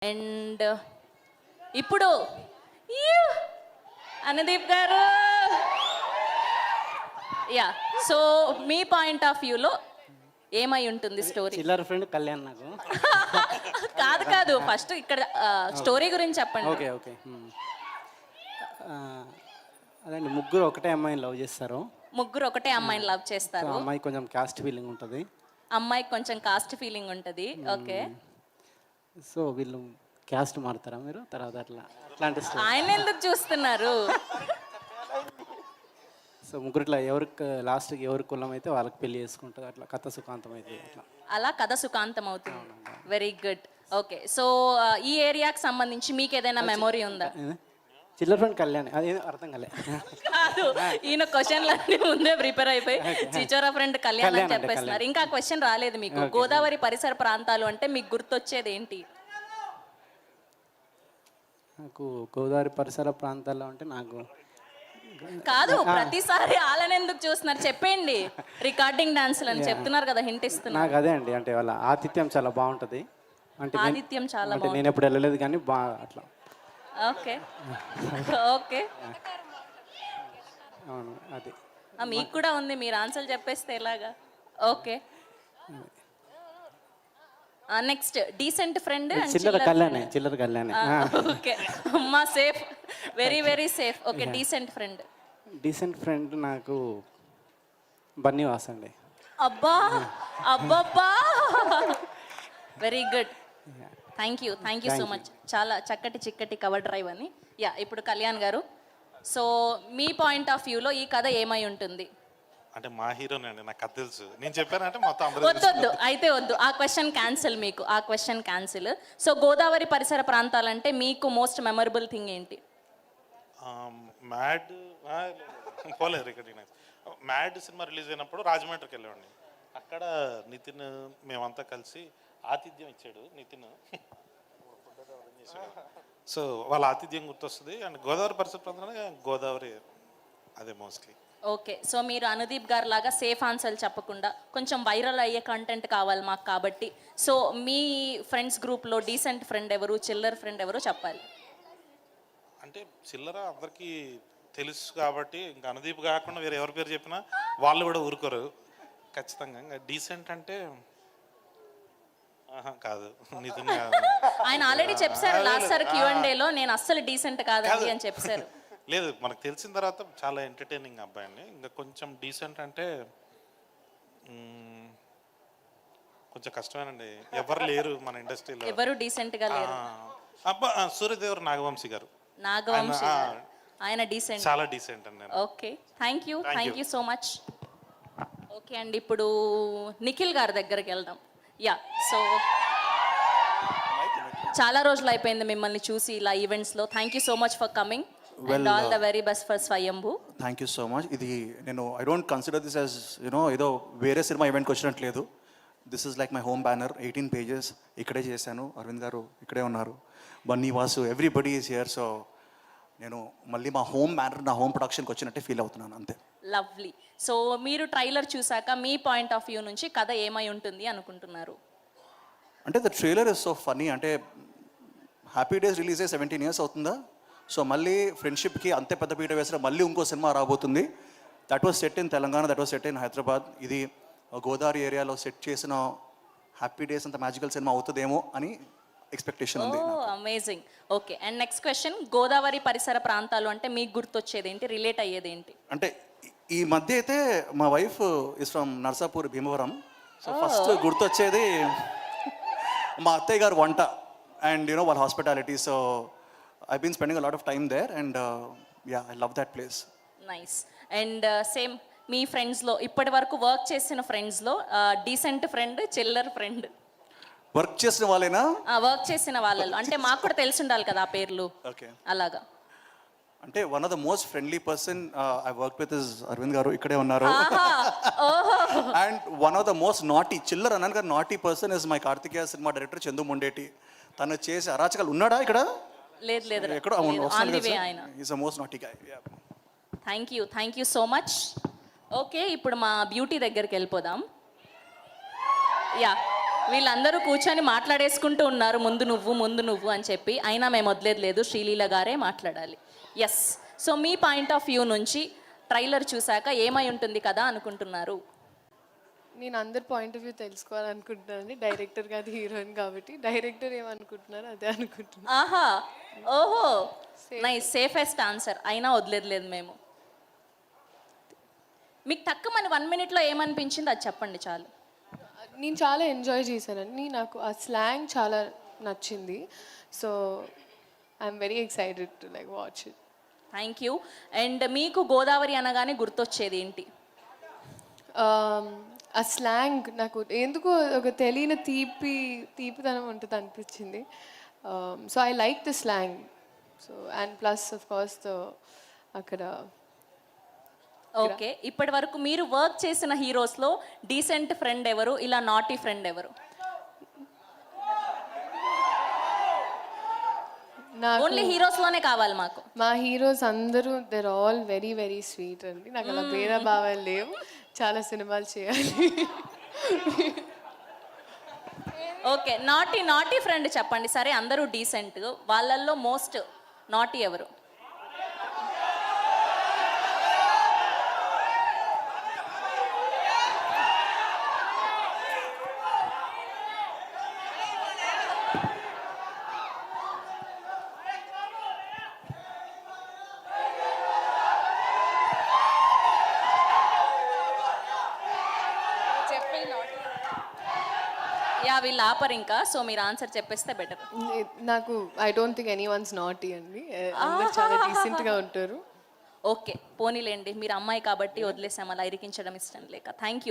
And ఇప్పుడు అనుదీప్ గారు yeah so మీ పాయింట్ ఆఫ్ వ్యూలో ఏమై ఉంటుంది స్టోరీ? చిల్లర ఫ్రెండ్ కళ్యాణ్ నాకు. కాదు కాదు ఫస్ట్ ఇక్కడ స్టోరీ గురించి చెప్పండి. ఓకే ఓకే అదండి, ముగ్గురు ఒకటే అమ్మాయిని లవ్ చేస్తారు. ముగ్గురు ఒకటే అమ్మాయిని లవ్ చేస్తారు. అమ్మాయి కొంచెం కాస్ట్ ఫీలింగ్ ఉంటుంది. అమ్మాయికి కొంచెం కాస్ట్ ఫీలింగ్ ఉంటుంది. ఓకే, సో వీళ్ళు క్యాస్ట్ మారుతారా మీరు తర్వాత అట్లాంటి ఆయన ఎందుకు చూస్తున్నారు? సో ముగ్గురు ఇట్లా ఎవరికి లాస్ట్కి ఎవరి కులం అయితే వాళ్ళకి పెళ్లి చేసుకుంటారు, అట్లా కథ సుఖాంతం అయితే అట్లా అలా కథ సుఖాంతం అవుతుంది. Very good. ఓకే, సో ఈ ఏరియాకి సంబంధించి మీకు ఏదైనా మెమొరీ ఉందా? చిల్లర ఫ్రెండ్ కళ్యాణ్, అది అర్థం కాలే. కాదు, ఈయన క్వశ్చన్లన్నీ ముందే ప్రిపేర్ అయిపోయి చిచోరా ఫ్రెండ్ కళ్యాణ్ అని చెప్పేస్తున్నారు. ఇంకా క్వశ్చన్ రాలేదు మీకు. గోదావరి పరిసర ప్రాంతాలు అంటే మీకు గుర్తొచ్చేది ఏంటి? నాకు గోదావరి పరిసర ప్రాంతాల్లో అంటే నాకు కాదు, ప్రతిసారి వాళ్ళని ఎందుకు చూస్తున్నారు చెప్పండి. రికార్డింగ్ డాన్సులు అని చెప్తున్నారు కదా, హింట్ ఇస్తున్నారు. నాకు అదే అండి, అంటే వాళ్ళ ఆతిథ్యం చాలా బాగుంటుంది. అంటే ఆతిథ్యం చాలా అంటే నేను ఎప్పుడు వెళ్ళలేదు కానీ బాగా అట్లా. ఓకే ఓకే, అవును అది మీకు కూడా ఉంది. మీరు ఆన్సర్ చెప్పేస్తే ఎలాగా? ఓకే, నెక్స్ట్ డీసెంట్ ఫ్రెండ్ చిల్లర కళ్యాణే. చిల్లర కళ్యాణే. ఓకే అమ్మా, safe, very very safe. Okay, decent friend. Decent friend నాకు బన్నీవాస్ అండి. అబ్బా అబ్బబ్బా, very good. Thank you so much. చాలా చక్కటి చిక్కటి కవర్ డ్రైవ్ అని. యా, ఇప్పుడు కళ్యాణ్ గారు, సో మీ పాయింట్ ఆఫ్ వ్యూలో ఈ కథ ఏమై ఉంటుంది? అంటే మా హీరోనే అండి, నాకు కథ తెలుసు. నేను చెప్పానంటే మొత్తం అందరూ వద్దు అయితే వద్దు, ఆ క్వశ్చన్ క్యాన్సిల్. మీకు ఆ క్వశ్చన్ క్యాన్సిల్. సో గోదావరి పరిసర ప్రాంతాలంటే మీకు మోస్ట్ మెమరబుల్ థింగ్ ఏంటి? మ్యాడ్ పోలేదు రికార్డింగ్. మ్యాడ్ సినిమా రిలీజ్ అయినప్పుడు రాజమండ్రికి వెళ్ళామండి. అక్కడ నితిన్ మేమంతా కలిసి ఆతిథ్యం ఇచ్చాడు నితిన్. సో వాళ్ళ ఆతిథ్యం గుర్తొస్తుంది. అండ్ గోదావరి పరిసర ప్రాంతంలో గోదావరి అదే మోస్ట్లీ. ఓకే, సో మీరు అనుదీప్ గారు లాగా సేఫ్ ఆన్సర్లు చెప్పకుండా కొంచెం వైరల్ అయ్యే కంటెంట్ కావాలి మాకు కాబట్టి, సో మీ ఫ్రెండ్స్ గ్రూప్లో డీసెంట్ ఫ్రెండ్ ఎవరు, చిల్లర్ ఫ్రెండ్ ఎవరు చెప్పాలి. అంటే చిల్లర అందరికీ తెలుసు కాబట్టి ఇంకా అనుదీప్ కాకుండా వేరే ఎవరి పేరు చెప్పినా వాళ్ళు కూడా ఊరుకోరు ఖచ్చితంగా. ఇంకా డీసెంట్ అంటే కాదు, నితిన్ కాదు. ఆయన ఆల్రెడీ చెప్పారు లాస్ట్ సార్ Q&A లో, నేను అస్సలు డీసెంట్ కాదండి అని చెప్పారు. లేదు, మనకు తెలిసిన తర్వాత చాలా ఎంటర్టైనింగ్ అబ్బాయిని. ఇంకా కొంచెం డీసెంట్ అంటే కొంచెం కష్టమేనండి. ఎవరు లేరు మన ఇండస్ట్రీలో, ఎవరు డీసెంట్ గా లేరు. అబ్బా, సూర్యదేవర్ నాగవంశీ గారు. నాగవంశీ ఆయన డీసెంట్, చాలా డీసెంట్ అండి. Okay, thank you so much. Okay అండి, ఇప్పుడు నిఖిల్ గారి దగ్గరికి వెళ్దాం. యా, సో చాలా రోజులు అయిపోయింది మిమ్మల్ని చూసి ఇలా ఈవెంట్స్లో. Thank you so much for coming and all the very best for Swayambhu. Thank you so much. ఇది నేను I don't consider this as ఏదో వేరే సినిమా ఈవెంట్కి వచ్చినట్లేదు. This is like my home banner. 18 pages ఇక్కడే చేశాను. అరవింద్ గారు ఇక్కడే ఉన్నారు, Bunny Vasu, everybody is here. So నేను మళ్ళీ మా హోమ్ బ్యానర్, నా హోమ్ ప్రొడక్షన్కి వచ్చినట్టే ఫీల్ అవుతున్నాను, అంతే. లవ్లీ. సో మీరు ట్రైలర్ చూసాక మీ పాయింట్ ఆఫ్ వ్యూ నుంచి కథ ఏమై ఉంటుంది అనుకుంటున్నారు? అంటే the trailer is so funny. అంటే హ్యాపీ డేస్ రిలీజ్ అయ్యి 17 years అవుతుందా? సో మళ్ళీ ఫ్రెండ్షిప్కి అంతే పెద్ద పీట వేసిన మళ్ళీ ఇంకో సినిమా రాబోతుంది. That was set in Telangana, that was set in Hyderabad. ఇది గోదావరి ఏరియాలో సెట్ చేసిన హ్యాపీ డేస్ అంత మ్యాజికల్ సినిమా అవుతుందేమో అని ఎక్స్పెక్టేషన్ ఉంది. Amazing. Okay, and next question, Godavari పరిసర ప్రాంతాలు అంటే మీకు గుర్తొచ్చేది ఏంటి, రిలేట్ అయ్యేది ఏంటి? అంటే ఈ మధ్య అయితే మా wife is from Narsapur, Bhimavaram. So first గుర్తొచ్చేది మా అత్తయ్య గారు వంట అండ్ వాళ్ళ hospitality. So I've been spending a lot of time there and yeah, I love that place. Nice. And same మీ ఫ్రెండ్స్లో ఇప్పటి వరకు వర్క్ చేసిన ఫ్రెండ్స్లో డీసెంట్ ఫ్రెండ్, చిల్లర్ ఫ్రెండ్? వర్క్ చేసిన వాళ్ళేనా? వర్క్ చేసిన వాళ్ళలో అంటే మాకు కూడా తెలిసి ఉండాలి కదా ఆ పేర్లు. ఓకే, అలాగా. అంటే one of the most friendly person I work with is Aravind garu, ఇక్కడే ఉన్నారు. And one of the most naughty, చిల్లర్ అన్నాను కదా, naughty person is my Karthikeya cinema director Chandoo Mondeti. తను చేసే అరాచకాలు ఉన్నాడా ఇక్కడ? లేదు ఎక్కడ ఆయన. Is the most naughty guy. Thank you so much. Okay, ఇప్పుడు మా బ్యూటీ దగ్గరికి వెళ్ళిపోదాం. యా, వీళ్ళందరూ కూర్చొని మాట్లాడేసుకుంటూ ఉన్నారు ముందు నువ్వు అని చెప్పి. అయినా మేము వదిలేదు లేదు, శ్రీలీల గారే మాట్లాడాలి. ఎస్. సో మీ పాయింట్ ఆఫ్ వ్యూ నుంచి ట్రైలర్ చూశాక ఏమై ఉంటుంది కదా అనుకుంటున్నారు? నేను అందరి పాయింట్ ఆఫ్ వ్యూ తెలుసుకోవాలనుకుంటున్నాను. డైరెక్టర్ కాదు హీరోయిన్ కాబట్టి డైరెక్టర్ ఏమనుకుంటున్నారు అదే అనుకుంటున్నాను. ఆహా, ఓహో, నైస్, సేఫెస్ట్ ఆన్సర్. అయినా వదిలేదు లేదు మేము. మీకు తక్కువ 1 minute ఏమనిపించింది అది చెప్పండి చాలు. నేను చాలా ఎంజాయ్ చేశానండి. నాకు ఆ స్లాంగ్ చాలా నచ్చింది. So I'm very excited to like watch it. Thank you. And మీకు గోదావరి అనగానే గుర్తొచ్చేది ఏంటి? ఆ స్లాంగ్ నాకు ఎందుకో ఒక తెలియని తీపిదనం ఉంటుంది అనిపించింది. So I like the slang. So and plus of course అక్కడ ఓకే, ఇప్పటి వరకు మీరు వర్క్ చేసిన హీరోస్లో డీసెంట్ ఫ్రెండ్ ఎవరు, ఇలా నాటీ ఫ్రెండ్ ఎవరు? నాకు ఓన్లీ హీరోస్లోనే కావాలి మాకు. మా హీరోస్ అందరూ there all very very sweet అండి. నాకు అలా వేరే భావాలు లేవు. చాలా సినిమాలు చేయాలి. ఓకే, నాటీ ఫ్రెండ్ చెప్పండి. సరే, అందరూ డీసెంట్, వాళ్ళల్లో మోస్ట్ నాటీ ఎవరు? యా, వీళ్ళు ఆపరు ఇంకా. సో మీరు ఆన్సర్ చెప్పేస్తే బెటర్. నాకు I don't think any once naughty అండి. అందరు చాలా డీసెంట్గా ఉంటారు. ఓకే, పోనీలేండి, మీరు అమ్మాయి కాబట్టి వదిలేసాం, అలా ఇరికించడం ఇష్టం లేక. Thank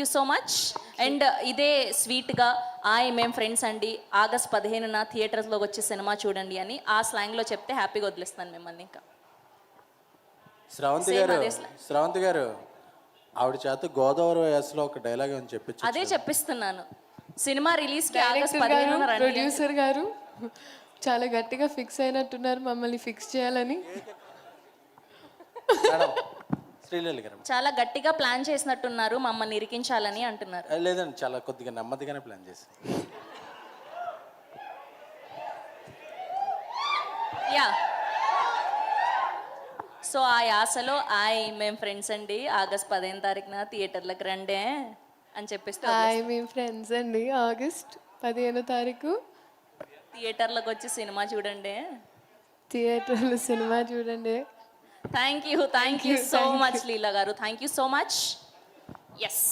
you so much. And ఇదే స్వీట్గా మేము ఫ్రెండ్స్ అండి, August 15న థియేటర్స్లోకి వచ్చి సినిమా చూడండి అని ఆ స్లాంగ్లో చెప్తే హ్యాపీగా వదిలేస్తాను మిమ్మల్ని. ఇంకా శ్రావంతి గారు ఆవిడ చేత గోదావరి వయసులో ఒక డైలాగ్ అని చెప్పించు. అదే చెప్పిస్తున్నాను. సినిమా రిలీజ్కి August డైరెక్టర్ 15న గారు, రండి. ప్రొడ్యూసర్ గారు చాలా గట్టిగా ఫిక్స్ అయినట్టున్నారు మమ్మల్ని ఫిక్స్ చేయాలని. శ్రీలీల గారు చాలా గట్టిగా ప్లాన్ చేసినట్టున్నారు మమ్మల్ని ఇరికించాలని అంటున్నారు. లేదండి, చాలా కొద్దిగా నెమ్మదిగానే ప్లాన్ చేసి. యా, సో ఆ యాసలో మేము ఫ్రెండ్స్ అండి, August 15న థియేటర్లకు రండే అని చెప్పేస్తే మేము ఫ్రెండ్స్ అండి, August 15 థియేటర్లకు వచ్చి సినిమా చూడండి. థియేటర్లో సినిమా చూడండి. Thank you so much Leela గారు, thank you so much. Yes.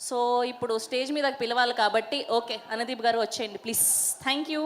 So ఇప్పుడు స్టేజ్ మీదకి పిలవాలి కాబట్టి ఓకే, అనుదీప్ గారు వచ్చేయండి ప్లీజ్. Thank you.